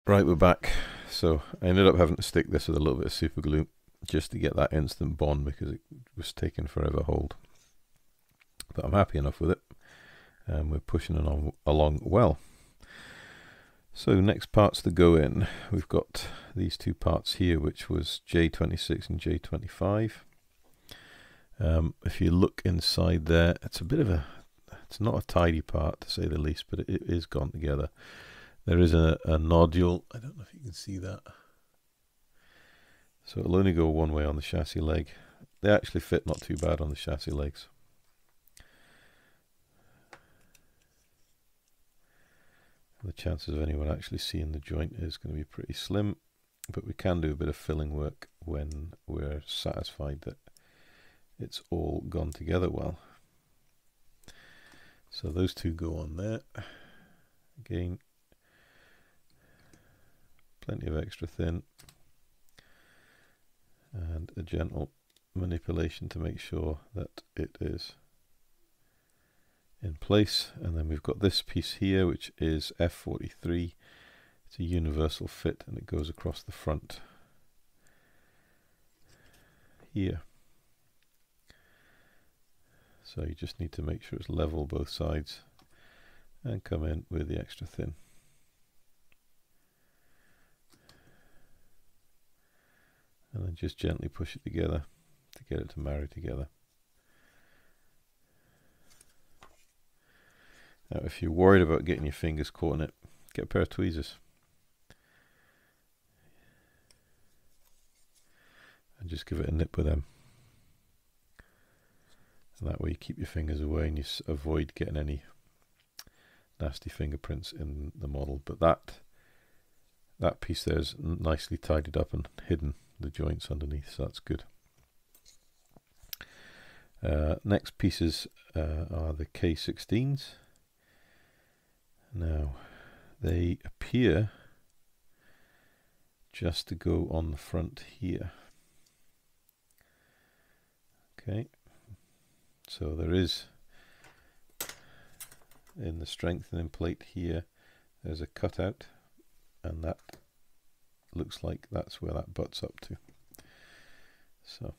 Right, we're back. So I ended up having to stick this with a little bit of super glue just to get that instant bond because it was taking forever to hold. But I'm happy enough with it, and we're pushing it along well. So next parts to go in, we've got these two parts here, which was J26 and J25. If you look inside there, it's not a tidy part to say the least, but it is gone together. There is a nodule. I don't know if you can see that. So it'll only go one way on the chassis leg. They actually fit not too bad on the chassis legs. The chances of anyone actually seeing the joint is going to be pretty slim, but we can do a bit of filling work when we're satisfied that it's all gone together well. So those two go on there. Again, plenty of extra thin and a gentle manipulation to make sure that it is in place. And then we've got this piece here, which is F43. It's a universal fit and it goes across the front here. So you just need to make sure it's level both sides and come in with the extra thin. And then just gently push it together to get it to marry together. Now if you're worried about getting your fingers caught in it, get a pair of tweezers. And just give it a nip with them. And that way you keep your fingers away and you avoid getting any nasty fingerprints in the model. But that piece there is nicely tidied up and hidden the joints underneath, so that's good. Next pieces are the K16s. Now they appear just to go on the front here. Okay, so there is, in the strengthening plate here, there's a cutout, and that looks like that's where that butts up to. So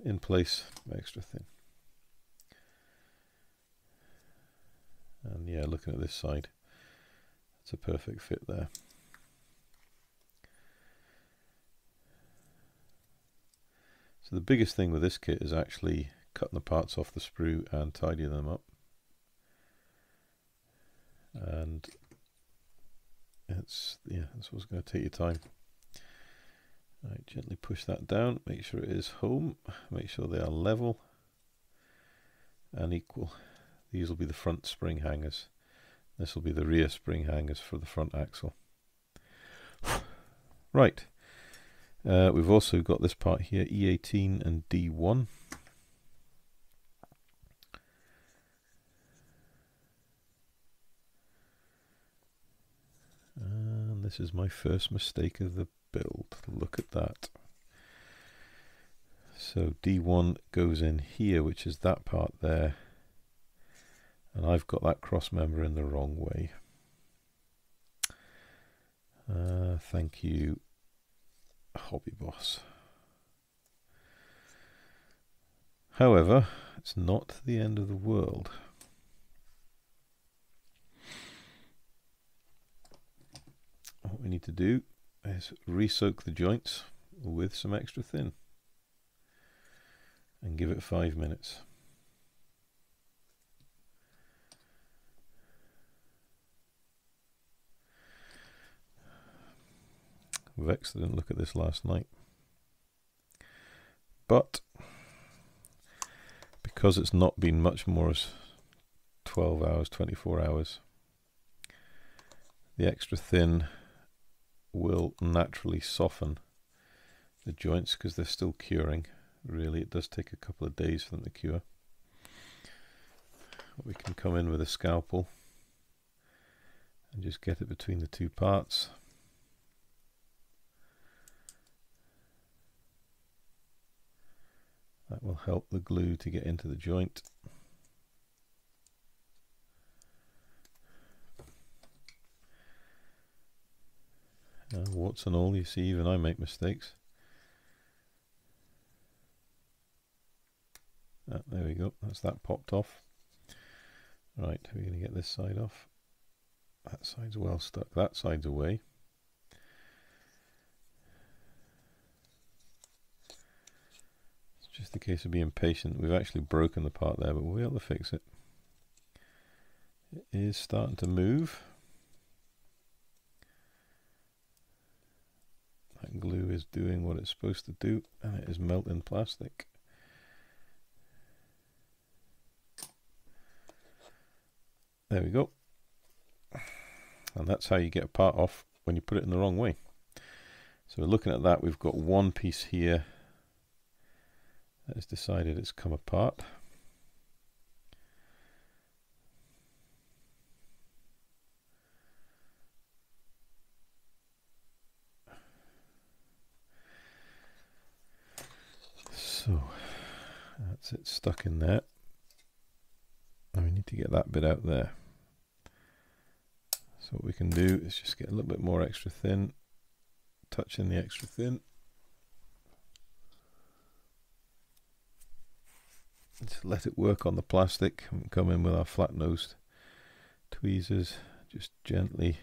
in place, extra thin. And yeah, looking at this side, it's a perfect fit there. So the biggest thing with this kit is actually cutting the parts off the sprue and tidying them up. And that's what's going to take your time. Right, gently push that down, make sure it is home, make sure they are level and equal. These will be the front spring hangers. This will be the rear spring hangers for the front axle. Right, we've also got this part here, E18 and D1. And this is my first mistake of the build. Look at that. So D1 goes in here, which is that part there. And I've got that cross member in the wrong way. Thank you, Hobby Boss. However, it's not the end of the world. What we need to do is re-soak the joints with some extra thin and give it 5 minutes. Vexed I didn't look at this last night, but because it's not been much more as 12 hours, 24 hours, the extra thin will naturally soften the joints because they're still curing. Really, it does take a couple of days for them to cure. We can come in with a scalpel and just get it between the two parts. That will help the glue to get into the joint. warts and all. You see, even I make mistakes. There we go, that's that popped off. Right, we're going to get this side off. That side's well stuck, that side's away. It's just a case of being patient. We've actually broken the part there, but we'll be able to fix it. It is starting to move. That glue is doing what it's supposed to do, and it is melting plastic. There we go. And that's how you get a part off when you put it in the wrong way. So we're looking at that. We've got one piece here that has decided it's come apart. So that's it stuck in there. And we need to get that bit out there. So what we can do is just get a little bit more extra thin, touch in the extra thin. Just let it work on the plastic and come in with our flat-nosed tweezers, just gently.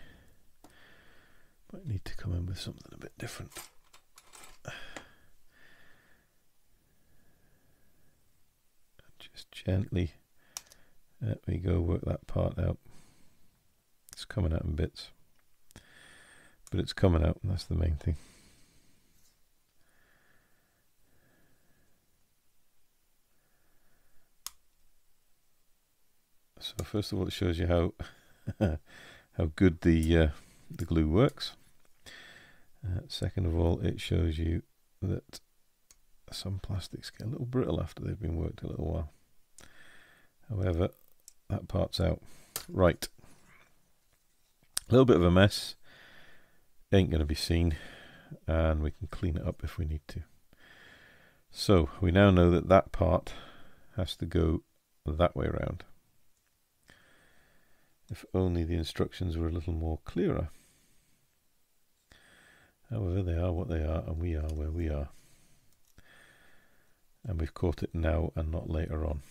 Might need to come in with something a bit different. Just gently, there we go, work that part out. It's coming out in bits, but it's coming out, and that's the main thing. So first of all, it shows you how how good the glue works. Second of all, it shows you that some plastics get a little brittle after they've been worked a little while. However, that part's out. Right. A little bit of a mess. Ain't going to be seen. And we can clean it up if we need to. So, we now know that that part has to go that way around. If only the instructions were a little more clearer. However, they are what they are, and we are where we are. And we've caught it now and not later on.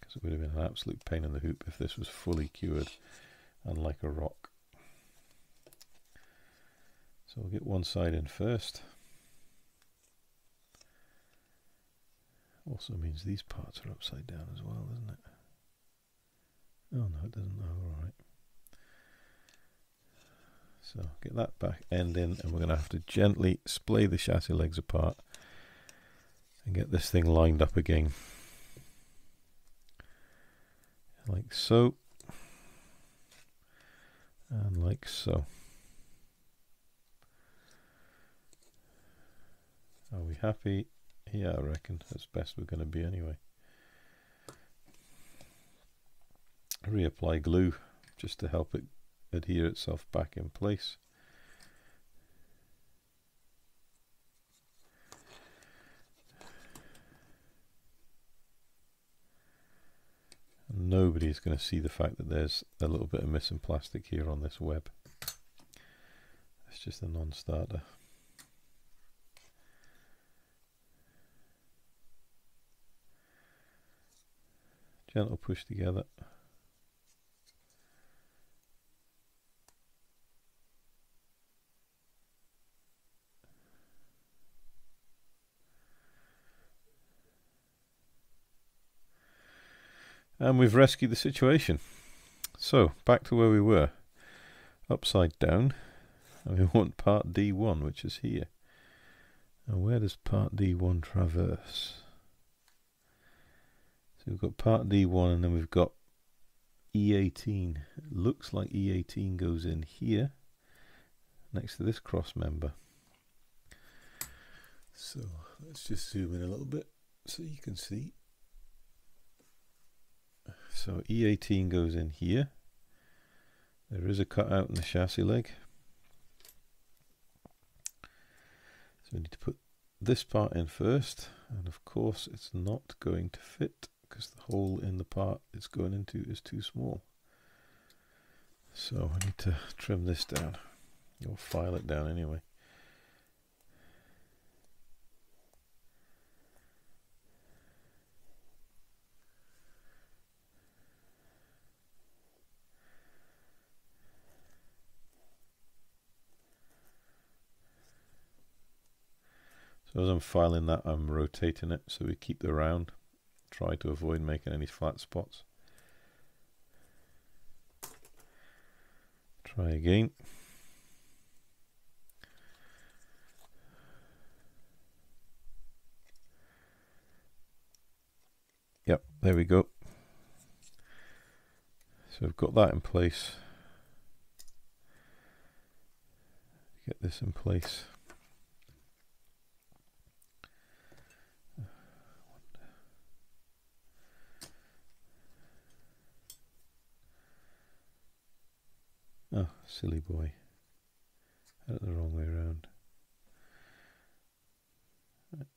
Because it would have been an absolute pain in the hoop if this was fully cured and like a rock. So we'll get one side in first. Also means these parts are upside down as well, doesn't it? Oh no, it doesn't. Oh, alright. So get that back end in, and we're going to have to gently splay the chassis legs apart and get this thing lined up again. Like so. And like so. Are we happy? Yeah, I reckon that's best we're going to be anyway. Reapply glue just to help it adhere itself back in place. And nobody's going to see the fact that there's a little bit of missing plastic here on this web. It's just a non-starter. Gentle push together. And we've rescued the situation. So, back to where we were. Upside down. And we want part D1, which is here. And where does part D1 traverse? So we've got part D1 and then we've got E18. It looks like E18 goes in here, next to this cross member. So, let's just zoom in a little bit so you can see. So E18 goes in here. There is a cutout in the chassis leg. So we need to put this part in first, and of course it's not going to fit because the hole in the part it's going into is too small. So I need to trim this down. Or file it down anyway. So as I'm filing that, I'm rotating it so we keep the round. Try to avoid making any flat spots. Try again. Yep, there we go. So I've got that in place. Get this in place. Oh, silly boy. Had it the wrong way around.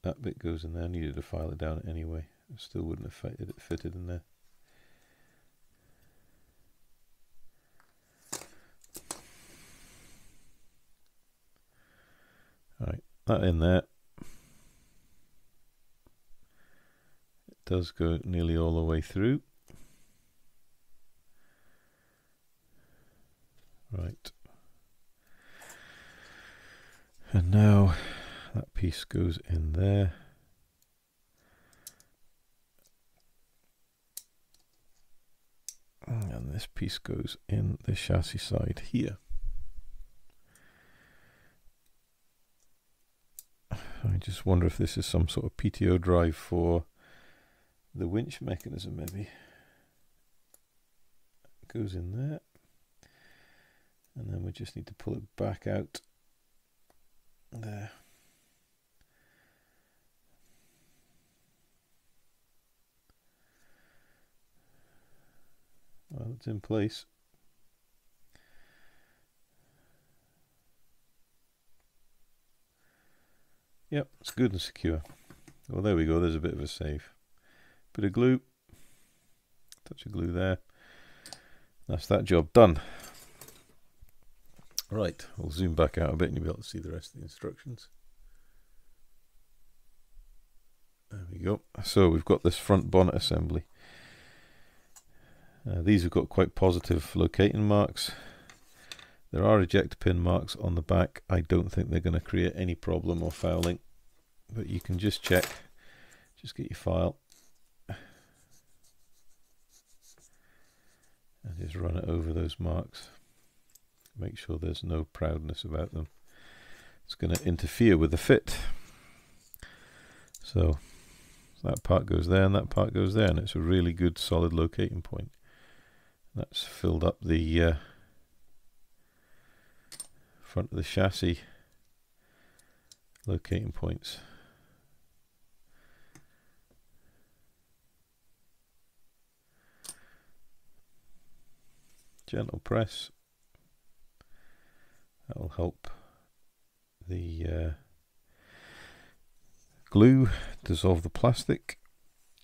That bit goes in there. I needed to file it down anyway. I still wouldn't have fitted in there. Alright, that in there. It does go nearly all the way through. Right. And now that piece goes in there. And this piece goes in the chassis side here. I just wonder if this is some sort of PTO drive for the winch mechanism, maybe. It goes in there. And then we just need to pull it back out there. Well, it's in place. Yep, it's good and secure. Well, there we go. There's a bit of a save. Bit of glue. Touch of glue there. That's that job done. Right, we'll zoom back out a bit and you'll be able to see the rest of the instructions. There we go. So we've got this front bonnet assembly. These have got quite positive locating marks. There are eject pin marks on the back. I don't think they're going to create any problem or fouling, but you can just check. Just get your file and just run it over those marks. Make sure there's no proudness about them. It's going to interfere with the fit. So that part goes there and that part goes there, and it's a really good solid locating point. That's filled up the front of the chassis locating points. Gentle press. That'll help the glue dissolve the plastic.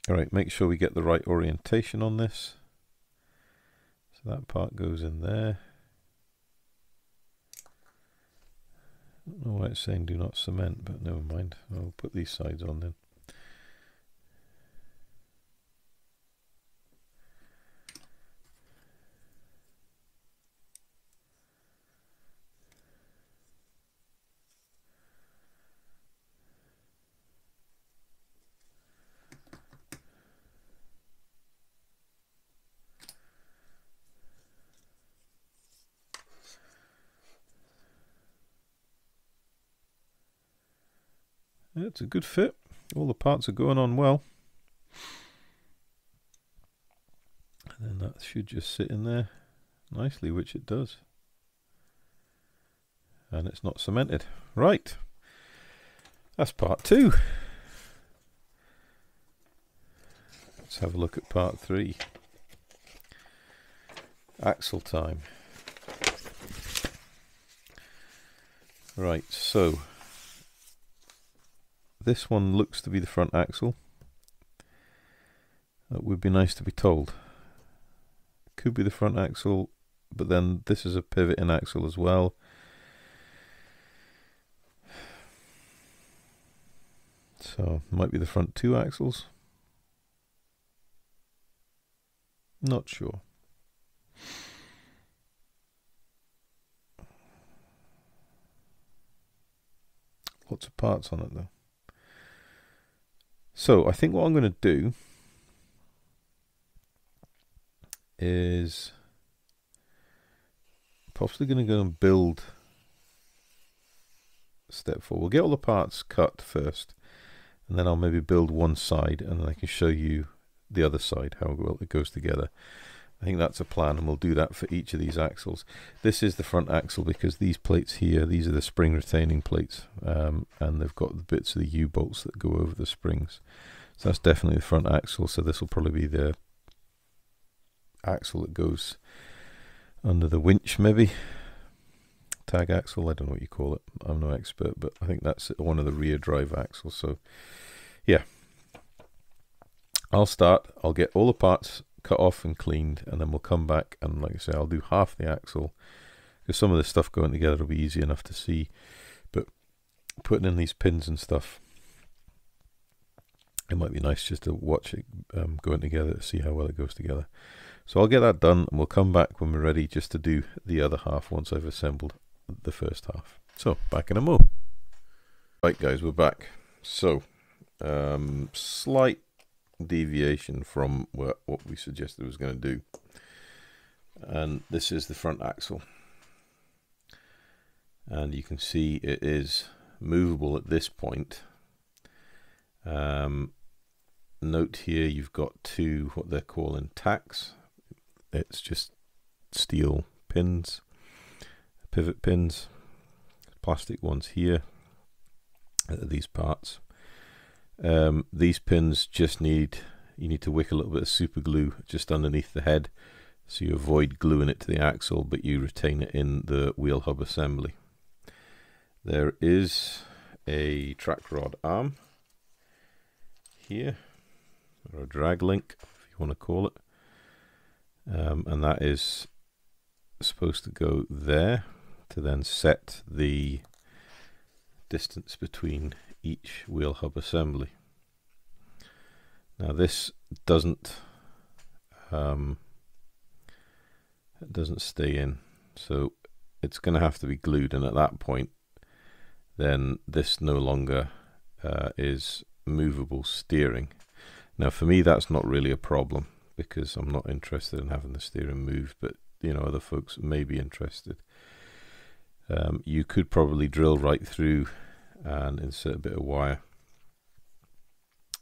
Alright, make sure we get the right orientation on this. So that part goes in there. I don't know why it's saying do not cement, but never mind. I'll put these sides on then. It's a good fit. All the parts are going on well. And then that should just sit in there nicely, which it does. And it's not cemented. Right. That's part 2. Let's have a look at part 3. Axle time. Right, so this one looks to be the front axle. That would be nice to be told. Could be the front axle, but then this is a pivoting axle as well. So might be the front 2 axles. Not sure. Lots of parts on it though. So I think what I'm going to do is possibly going to go and build step 4. We'll get all the parts cut first, and then I'll maybe build one side, and then I can show you the other side, how well it goes together. I think that's a plan, and we'll do that for each of these axles. This is the front axle because these plates here, these are the spring retaining plates, and they've got the bits of the U-bolts that go over the springs. So that's definitely the front axle, so this will probably be the axle that goes under the winch, maybe. Tag axle, I don't know what you call it. I'm no expert, but I think that's one of the rear drive axles. So yeah, I'll start. I'll get all the parts cut off and cleaned, and then we'll come back and, like I say, I'll do half the axle because some of this stuff going together will be easy enough to see, but putting in these pins and stuff, it might be nice just to watch it going together to see how well it goes together. So I'll get that done, and we'll come back when we're ready just to do the other half once I've assembled the first half. So back in a mo. Right guys, we're back. So slight deviation from what we suggested I was going to do, and this is the front axle, and you can see it is movable at this point. Note here you've got two what they're calling tacks. It's just steel pins, pivot pins, plastic ones here, these parts. These pins just you need to wick a little bit of super glue just underneath the head, so you avoid gluing it to the axle, but you retain it in the wheel hub assembly. There is a track rod arm here, or a drag link if you want to call it, and that is supposed to go there to then set the distance between each wheel hub assembly. Now this doesn't stay in, so it's going to have to be glued, and at that point then this no longer is movable steering. Now for me that's not really a problem because I'm not interested in having the steering moved, but you know, other folks may be interested. You could probably drill right through and insert a bit of wire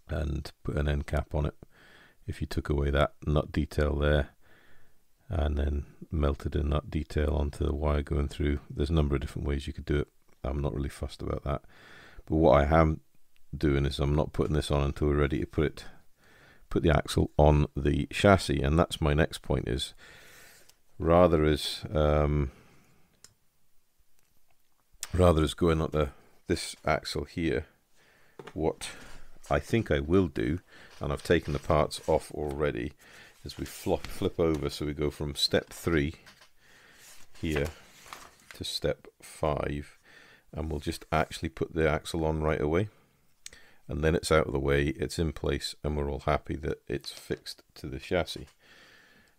and put an end cap on it if you took away that nut detail there, and then melted a nut detail onto the wire going through. There's a number of different ways you could do it. I'm not really fussed about that, but what I am doing is I'm not putting this on until we're ready to put the axle on the chassis. And that's my next point, is rather as going on this axle here, what I think I will do, and I've taken the parts off already, is we flip over, so we go from step 3 here to step 5, and we'll just actually put the axle on right away, and then it's out of the way, it's in place, and we're all happy that it's fixed to the chassis.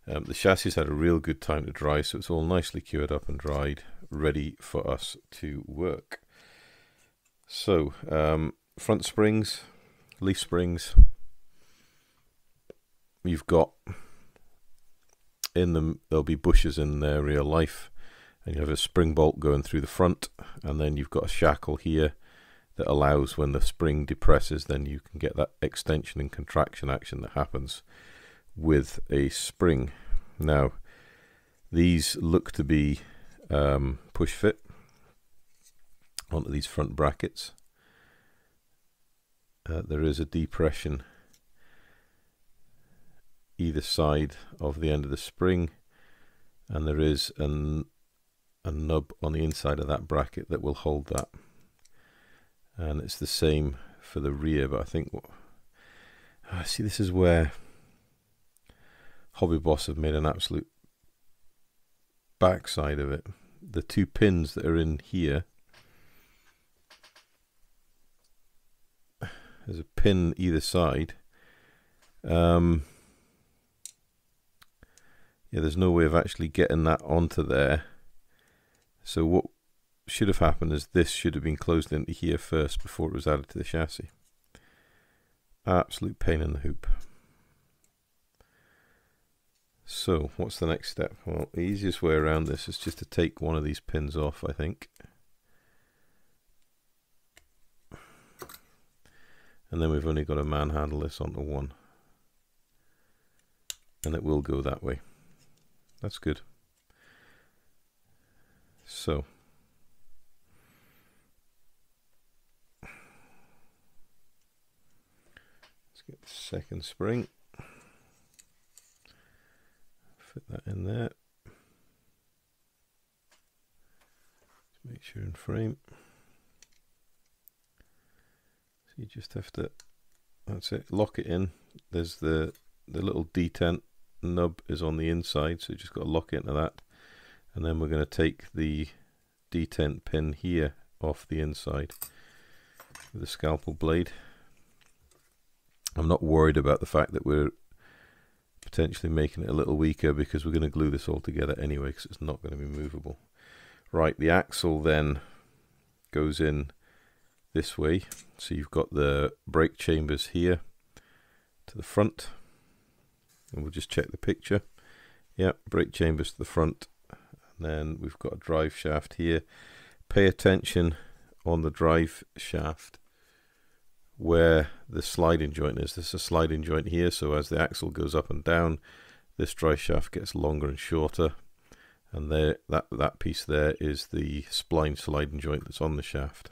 The chassis had a real good time to dry, so it's all nicely cured up and dried, ready for us to work. So front springs, leaf springs, you've got in them, there'll be bushes in their real life, and you have a spring bolt going through the front, and then you've got a shackle here that allows, when the spring depresses, then you can get that extension and contraction action that happens with a spring. Now these look to be push fit onto these front brackets. There is a depression either side of the end of the spring, and there is a nub on the inside of that bracket that will hold that, and it's the same for the rear. But I think see, this is where Hobby Boss have made an absolute backside of it. The two pins that are in here, there's a pin either side. Yeah, there's no way of actually getting that onto there. So what should have happened is this should have been closed into here first before it was added to the chassis. Absolute pain in the hoop. So what's the next step? Well, the easiest way around this is just to take one of these pins off, I think. And then we've only got to manhandle this onto one. And it will go that way. That's good. So let's get the second spring. Fit that in there. Just make sure in frame. So you just have to, that's it, lock it in. There's the little detent nub is on the inside, so you just got to lock into that. And then we're going to take the detent pin here off the inside with a scalpel blade. I'm not worried about the fact that we're potentially making it a little weaker, because we're going to glue this all together anyway, because it's not going to be movable. Right, the axle then goes in this way, so you've got the brake chambers here to the front, and we'll just check the picture. Yep, brake chambers to the front, and then we've got a drive shaft here. Pay attention on the drive shaft where the sliding joint is. There's a sliding joint here, so as the axle goes up and down, this drive shaft gets longer and shorter, and there, that piece there is the spline sliding joint that's on the shaft.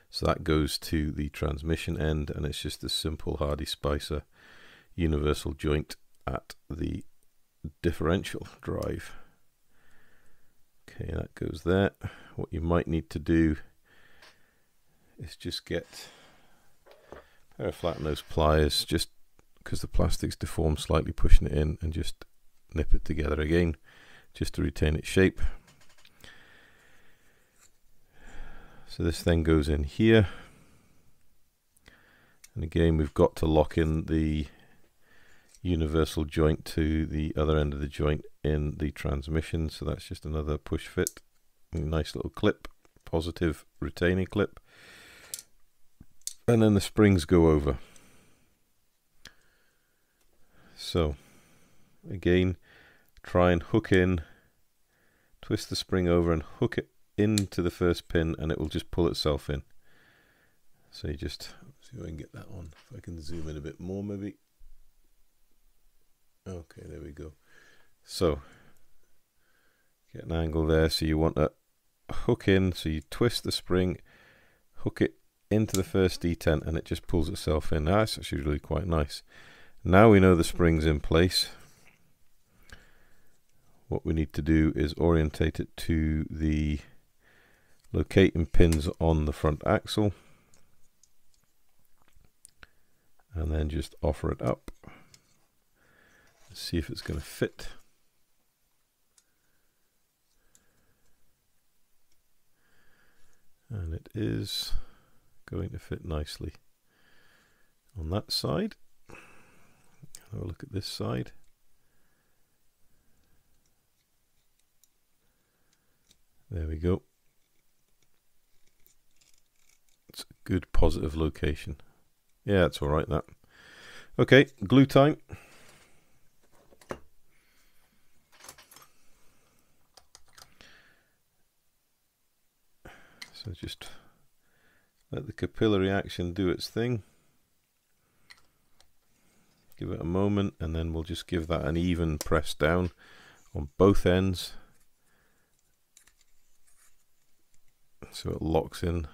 So that goes to the transmission end, and it's just a simple Hardy Spicer universal joint at the differential drive. Okay, that goes there. What you might need to do is just get a pair of flat nose pliers, just because the plastic's deformed slightly, pushing it in, and just nip it together again just to retain its shape. So this then goes in here, and again we've got to lock in the universal joint to the other end of the joint in the transmission, so that's just another push fit. A nice little clip, positive retaining clip, and then the springs go over. So again, try and hook in, twist the spring over and hook it into the first pin, and it will just pull itself in. So you just see if I can get that on, if I can zoom in a bit more maybe. Okay, there we go. So get an angle there, so you want to hook in, so you twist the spring, hook it into the first detent, and it just pulls itself in. That's actually really quite nice. Now we know the spring's in place. What we need to do is orientate it to the locating pins on the front axle, and then just offer it up. Let's see if it's going to fit. And it is going to fit nicely on that side. Have a look at this side. There we go. It's a good positive location. Yeah, it's all right, that. Okay, glue time. So just let the capillary action do its thing. Give it a moment, and then we'll just give that an even press down on both ends, so it locks in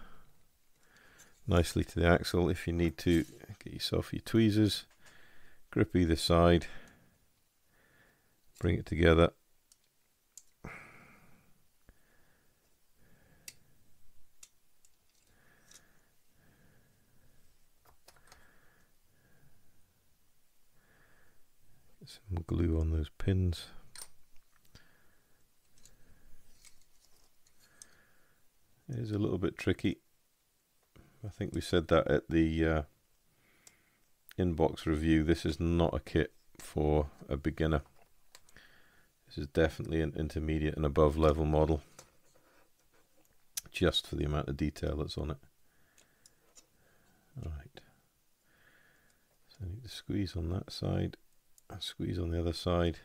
nicely to the axle. If you need to, get yourself your tweezers, grip either side, bring it together. Some glue on those pins. It is a little bit tricky, I think we said that at the inbox review. This is not a kit for a beginner. This is definitely an intermediate and above level model, just for the amount of detail that's on it. Alright, so I need to squeeze on that side, and squeeze on the other side.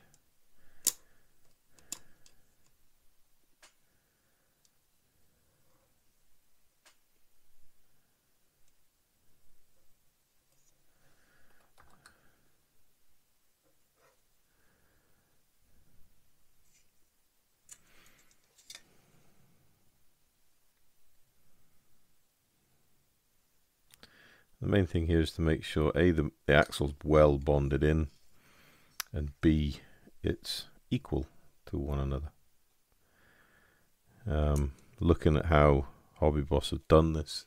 The main thing here is to make sure A, the axle's well bonded in, and B, it's equal to one another. Looking at how Hobby Boss have done this,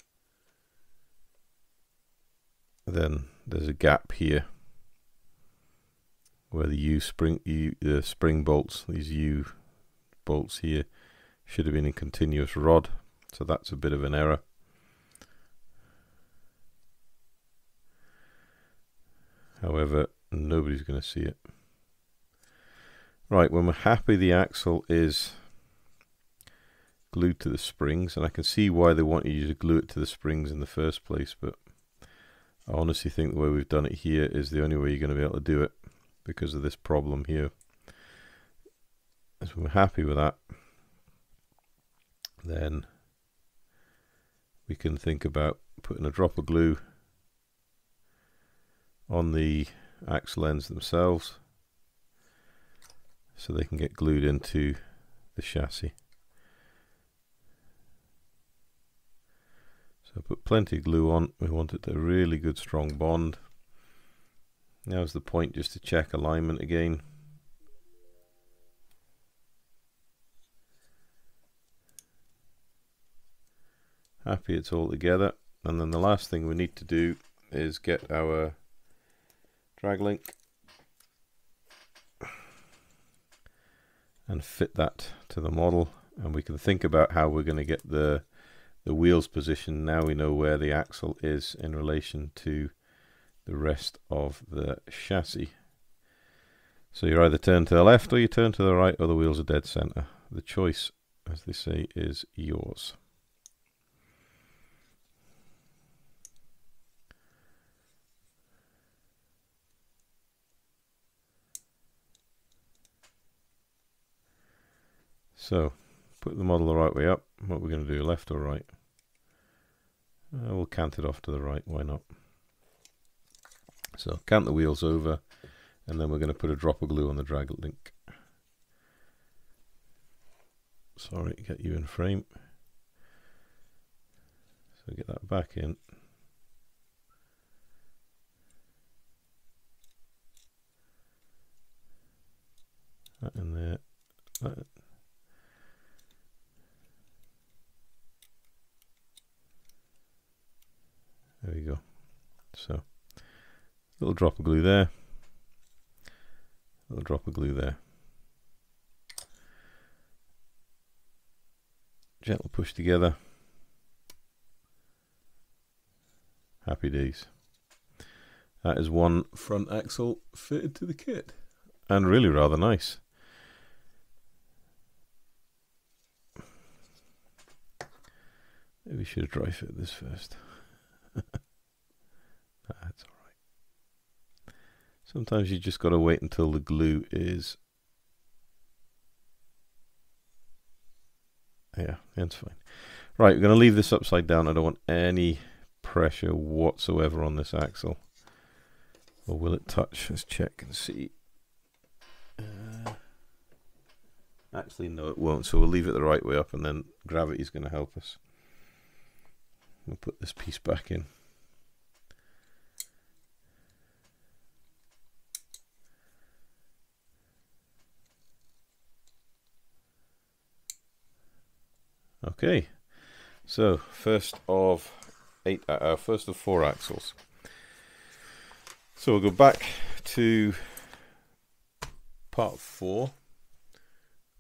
then there's a gap here where the spring bolts, these U bolts here, should have been in continuous rod, so that's a bit of an error. However, nobody's going to see it. Right, when we're happy the axle is glued to the springs, and I can see why they want you to glue it to the springs in the first place, but I honestly think the way we've done it here is the only way you're going to be able to do it because of this problem here. As we're happy with that, then we can think about putting a drop of glue on the axle ends themselves so they can get glued into the chassis. So put plenty of glue on. We want it to a really good strong bond. Now's the point just to check alignment again. Happy it's all together, and then the last thing we need to do is get our drag link and fit that to the model, and we can think about how we're going to get the wheels positioned. Now we know where the axle is in relation to the rest of the chassis. So you either turn to the left or you turn to the right, or the wheels are dead center. The choice, as they say, is yours. So, put the model the right way up. What we're going to do, left or right? We'll cant it off to the right, why not? So, cant the wheels over, and then we're going to put a drop of glue on the drag link. Sorry, get you in frame. So, get that back in. That in there. That. There we go. So, little drop of glue there, little drop of glue there. Gentle push together. Happy days. That is one front axle fitted to the kit, and really rather nice. Maybe we should have dry fit this first. That's alright. Sometimes you just got to wait until the glue is... Yeah, that's fine. Right, we're going to leave this upside down. I don't want any pressure whatsoever on this axle. Or will it touch? Let's check and see. Actually, no, it won't. So we'll leave it the right way up, and then gravity is going to help us. We'll put this piece back in. Okay, so first of 4 axles. So we'll go back to part 4,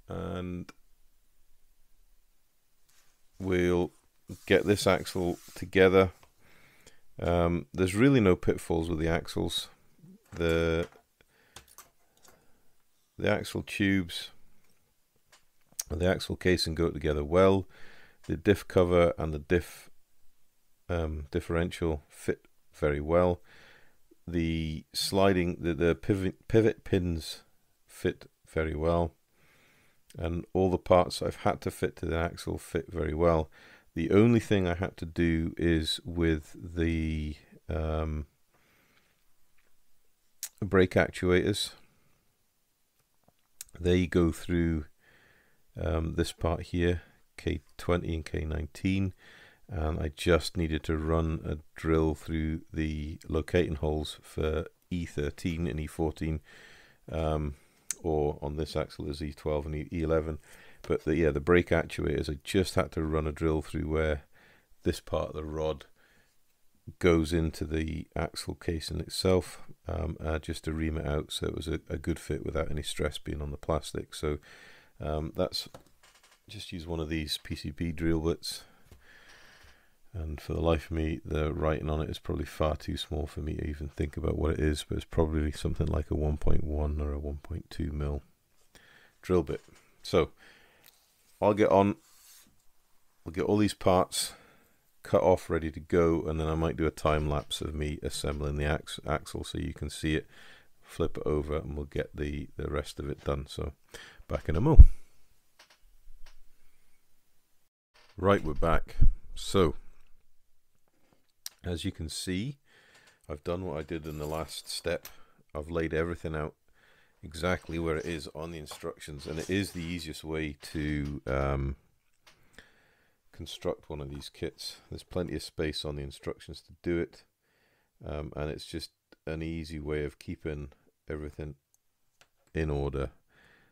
and we'll get this axle together There's really no pitfalls with the axles. The axle tubes and the axle casing go together well. The diff cover and the diff differential fit very well. The sliding, the pivot pins fit very well, and all the parts I've had to fit to the axle fit very well. The only thing I had to do is with the brake actuators. They go through this part here, K20 and K19, and I just needed to run a drill through the locating holes for E13 and E14, or on this axle is E12 and E11. But the brake actuators, I just had to run a drill through where this part of the rod goes into the axle casing itself, just to ream it out, so it was a good fit without any stress being on the plastic. So that's just use one of these PCB drill bits, and for the life of me the writing on it is probably far too small for me to even think about what it is, but it's probably something like a 1.1 or a 1.2 mil drill bit. So I'll get on, I'll get all these parts cut off, ready to go, and then I might do a time lapse of me assembling the axle so you can see it, flip it over, and we'll get the rest of it done. So back in a mo. Right, we're back. So as you can see, I've done what I did in the last step. I've laid everything out exactly where it is on the instructions, and it is the easiest way to construct one of these kits. There's plenty of space on the instructions to do it, and it's just an easy way of keeping everything in order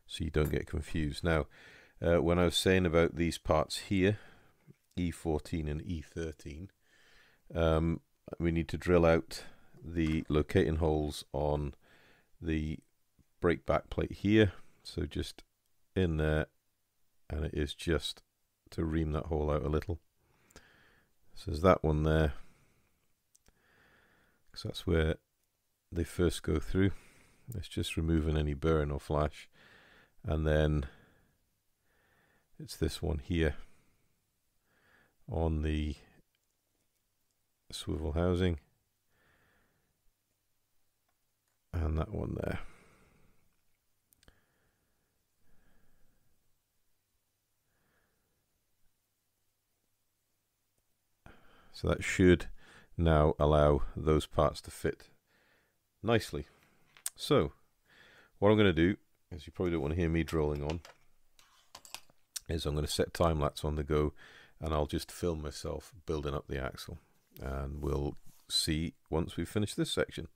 so you don't get confused. Now when I was saying about these parts here, E14 and E13, we need to drill out the locating holes on the brake back plate here, so just in there, and it is just to ream that hole out a little. So there's that one there, because that's where they first go through. It's just removing any burn or flash, and then it's this one here on the swivel housing, and that one there. So that should now allow those parts to fit nicely. So what I'm going to do, as you probably don't want to hear me drilling on, is I'm going to set time lapse on the go, and I'll just film myself building up the axle, and we'll see once we've finished this section.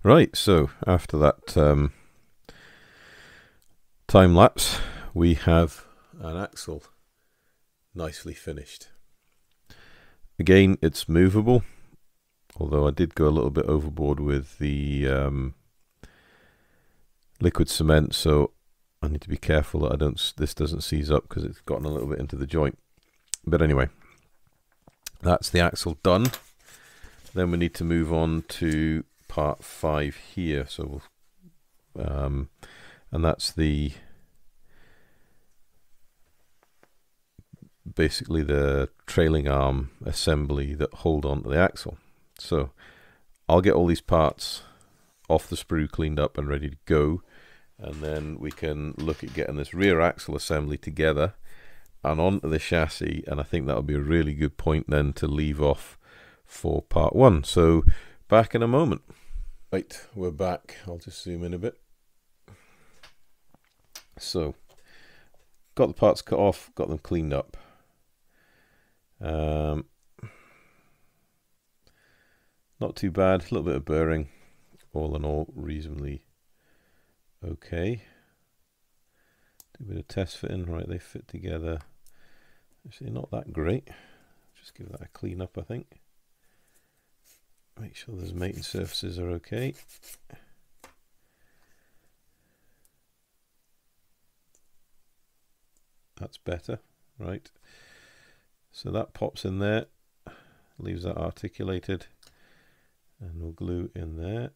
Right, so after that time lapse, we have an axle nicely finished. Again, it's movable. although I did go a little bit overboard with the liquid cement, so I need to be careful that this doesn't seize up because it's gotten a little bit into the joint. But anyway, that's the axle done. Then we need to move on to part 5 here. So and that's basically the trailing arm assembly that hold on to the axle. So I'll get all these parts off the sprue, cleaned up and ready to go, and then we can look at getting this rear axle assembly together and onto the chassis, and I think that'll be a really good point then to leave off for part 1. So back in a moment. Right, we're back. I'll just zoom in a bit. So got the parts cut off, got them cleaned up. Not too bad, a little bit of burring, all in all reasonably okay. Do a bit of test fitting. Right, they fit together. Actually not that great. Just give that a clean up, I think. Make sure those mating surfaces are okay. That's better. Right, so that pops in there, leaves that articulated, and we'll glue in there.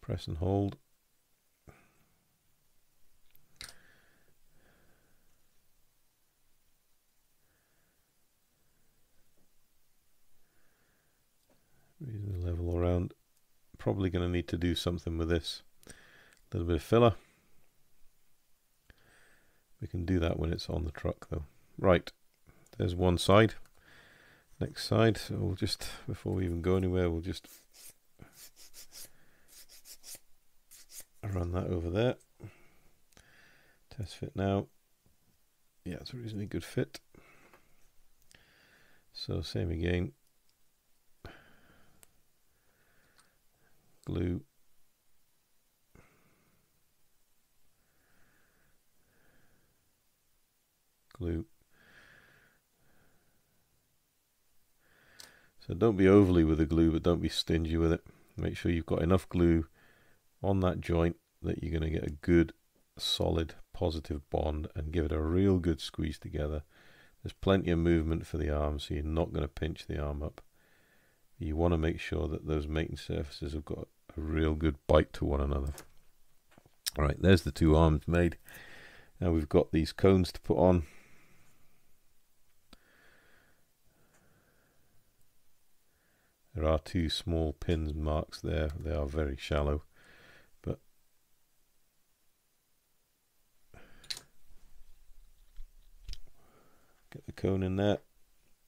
Press and hold. Reasonably level around. Probably going to need to do something with this. A little bit of filler. We can do that when it's on the truck though. Right, there's one side. Next side, so we'll just, before we even go anywhere, we'll just run that over there. Test fit now. Yeah, it's a reasonably good fit. So same again. Glue. Glue. So don't be overly with the glue, but don't be stingy with it. Make sure you've got enough glue on that joint that you're going to get a good, solid, positive bond and give it a real good squeeze together. There's plenty of movement for the arm, so you're not going to pinch the arm up. You want to make sure that those mating surfaces have got a real good bite to one another. Alright, there's the two arms made. Now we've got these cones to put on. There are two small pins marks there. They are very shallow, but get the cone in there.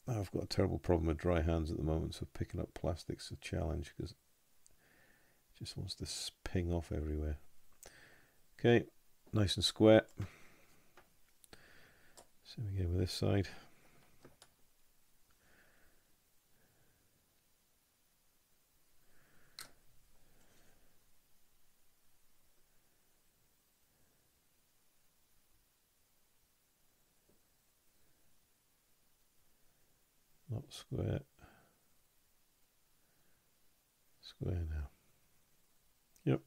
I've got a terrible problem with dry hands at the moment, so picking up plastic's a challenge because it just wants to ping off everywhere. Okay, nice and square. Same again with this side. Not square. Square now. Yep.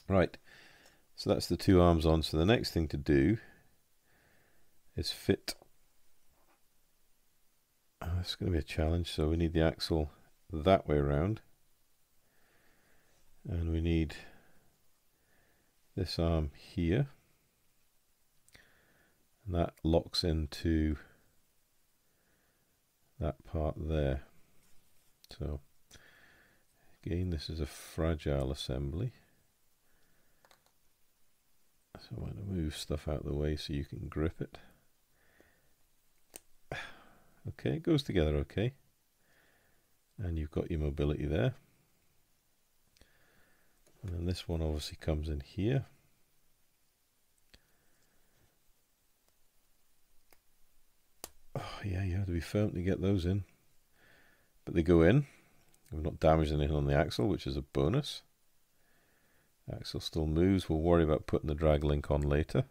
Right. So that's the two arms on. So the next thing to do is fit. It's going to be a challenge. So we need the axle that way around. And we need this arm here. And that locks into that part there. So again, this is a fragile assembly, so I'm going to move stuff out of the way so you can grip it. Okay, it goes together okay, and you've got your mobility there. And then this one obviously comes in here. Oh yeah, you have to be firm to get those in, but they go in. We've not damaged anything on the axle, which is a bonus. The axle still moves. We'll worry about putting the drag link on later.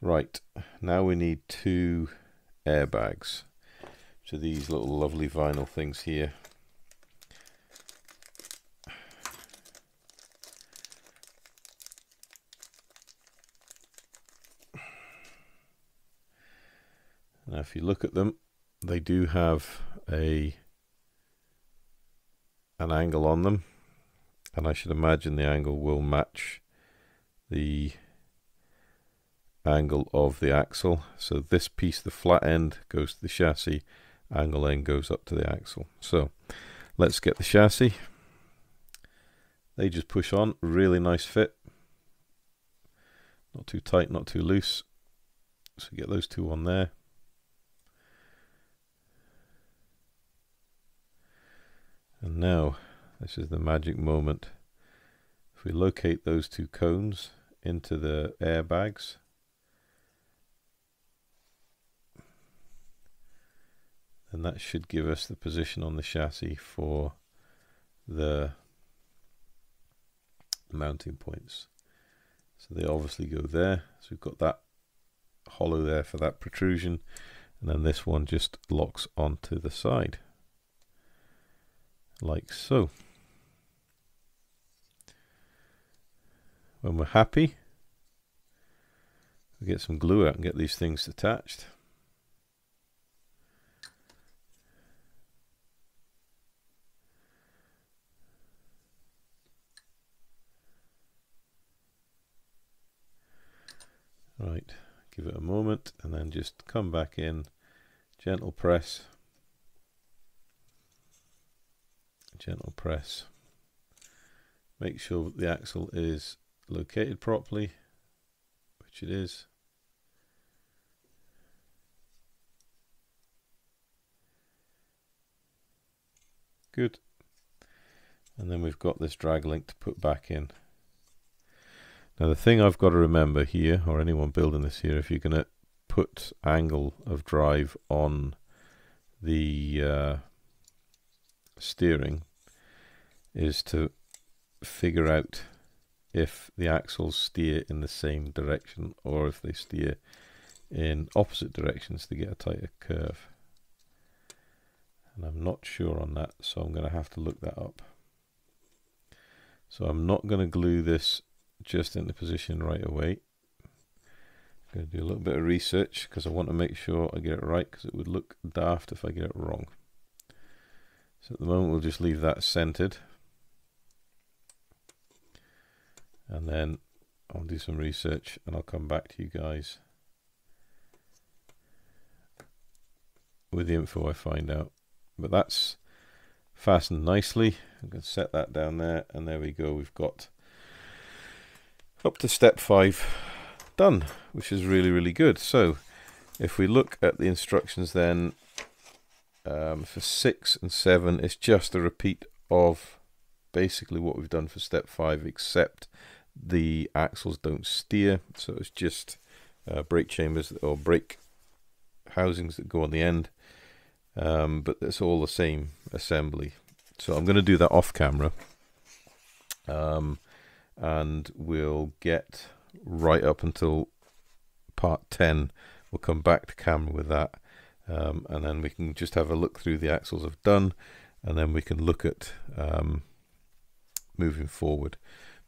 Right, now we need 2 airbags. So these little lovely vinyl things here. Now if you look at them, they do have an angle on them, and I should imagine the angle will match the angle of the axle. So this piece, the flat end, goes to the chassis, angle end goes up to the axle. So let's get the chassis. They just push on, really nice fit, not too tight, not too loose. So get those 2 on there. And now this is the magic moment. If we locate those 2 cones into the airbags, then that should give us the position on the chassis for the mounting points. So they obviously go there. So we've got that hollow there for that protrusion, and then this one just locks onto the side, like so. When we're happy, we get some glue out and get these things attached. Right, give it a moment and then just come back in, gentle press, gentle press. Make sure the axle is located properly, which it is. Good. And then we've got this drag link to put back in. Now the thing I've got to remember here, or anyone building this here, if you're going to put angle of drive on the steering, is to figure out if the axles steer in the same direction or if they steer in opposite directions to get a tighter curve. And I'm not sure on that, so I'm going to have to look that up. So I'm not going to glue this just into position right away. I'm going to do a little bit of research because I want to make sure I get it right, because it would look daft if I get it wrong. So at the moment we'll just leave that centered, and then I'll do some research and I'll come back to you guys with the info I find out. But that's fastened nicely. I'm going to set that down there, and there we go. We've got up to step 5 done, which is really, really good. So if we look at the instructions then, for 6 and 7, it's just a repeat of basically what we've done for step 5, except the axles don't steer. So it's just brake chambers or brake housings that go on the end, but it's all the same assembly. So I'm going to do that off camera, and we'll get right up until part 10. We'll come back to camera with that, and then we can just have a look through the axles I've done, and then we can look at moving forward.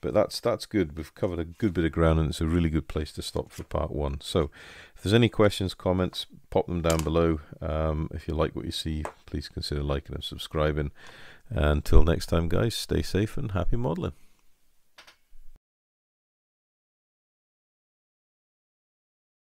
But that's good. We've covered a good bit of ground, and it's a really good place to stop for part 1. So if there's any questions, comments, pop them down below. If you like what you see, please consider liking and subscribing. Until next time, guys, stay safe and happy modeling.